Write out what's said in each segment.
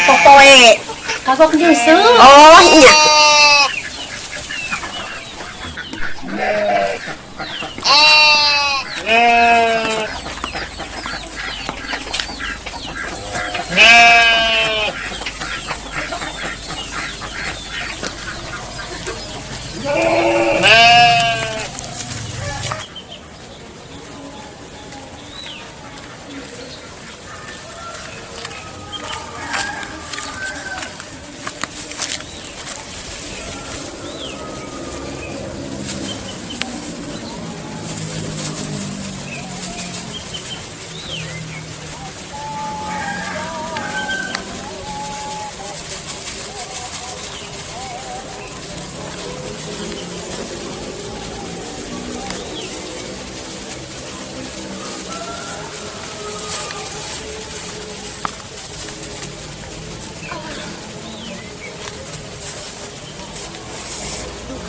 popoe. Kagok nyusu. Oh iya.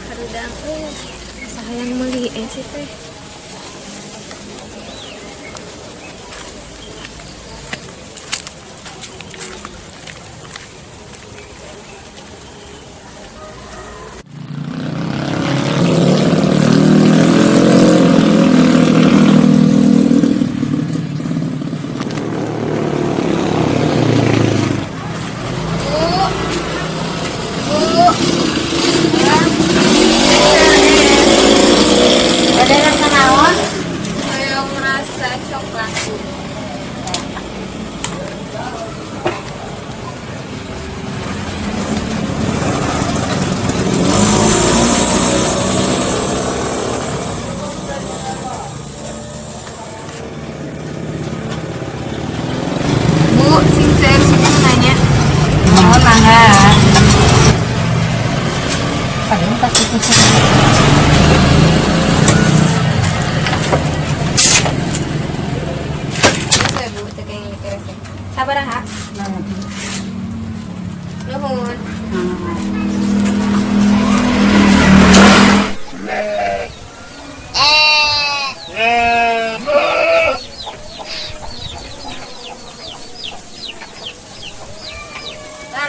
Harudang sayang meuli sih teh. Ada rasa naon? Saya merasa coklat. Bu, sing saya mau nanya. Oh, mangga. Padahal pasti kusut. Saya bu, teh yang dikeresek. Sabaraha? Nuhun.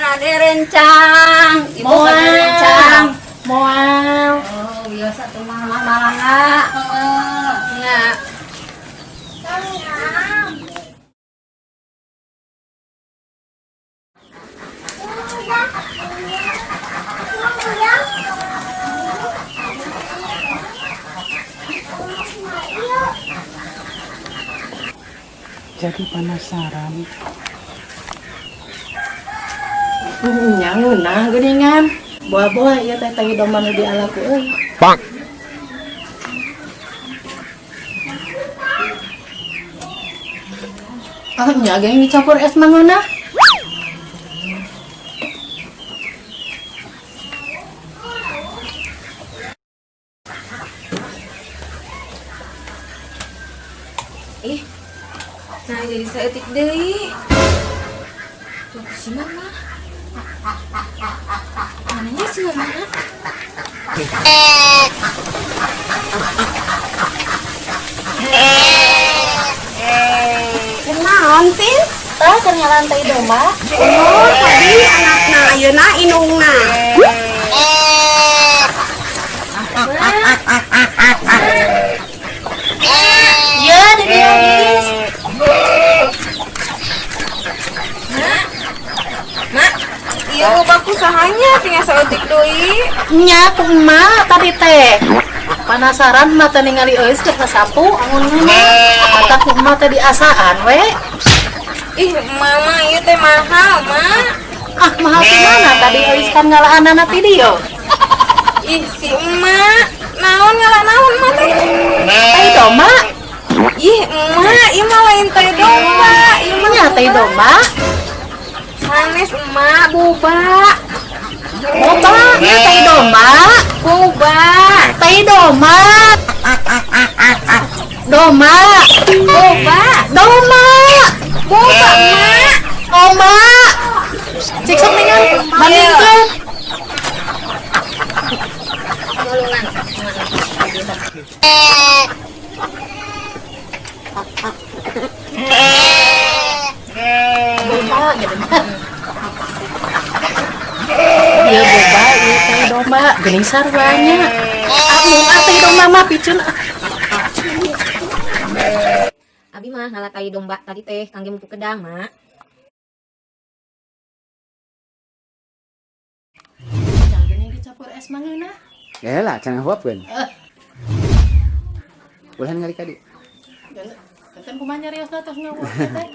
Rade rencang. Ibu Moal. rade rencang. Moal. Oh, biasa tuh mama malanga. Ya. Jadi penasaran. Nyangun nah geuningan. Buah-buah ieu teh teh domba nu dialaku euy. Pak. Ah nya geng dicampur es mangguna. Nah jadi saya etik deui. Tuh si mama. Mananya si mama? Kenaon tin? Tah keur ngalantai domba. Oh, tadi anakna ayeuna indungna. Ya Dede Agis. Mak, iya baku sahanya tinggal saeutik deui. Nya ku emak tadi teh. Penasaran mata ningali eus keur sasapu angun-angun. Mata ku emak teh diasaan we. Ih, mama ieu teh mahal, Mak. Ah mahal di mana tadi eus kan ngalahanana video. Ih, si emak. Naon naon mah teh? Tai domba. Ih, emak, ieu mah lain teh domba. Ieu mah Nya tai domba. sanes emak boba. Boba, nya tai domba. Boba. Tai domba. Domba. Boba. Domba. Boba, emak. Domba. Cek sok ningan, bandingkeun. Golongan. Domba gitu. gening sarwanya. Amun teh domba mah picun. Abi mah ngalakai domba tadi teh kangge mupu kedang, Mak. Jangan geuning dicampur es mangeuna. Ya lah, jangan huapkeun. Ulah ngali kadi. Keten kumaha nyariosna tos ngeueuh teh.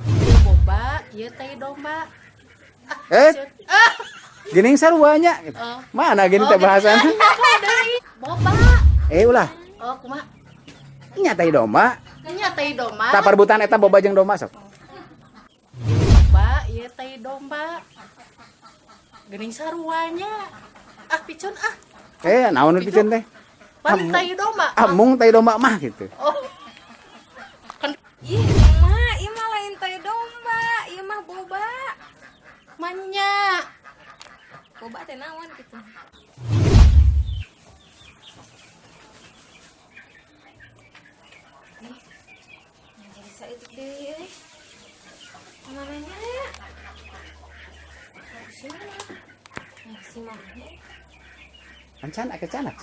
Ieu boba, ieu teh domba. Gening sarwanya. Mana gini teh bahasana? Boba. Ulah. Oh, kumaha? Nya teh domba. Nya teh domba. Tak perbutan eta boba jeung domba sok. Boba, ieu teh domba. Gening sarwanya. Picun ah. Naon pikeun teh? Pan teh domba. Amung teh domba mah gitu. Oh. Ih, Mak, ieu mah lain teh domba, ieu mah boba. Manya. Boba teh naon gitu. Jadi saeutik deui euy. Manehna ya? Si mana? Si mana? Can akeun canak.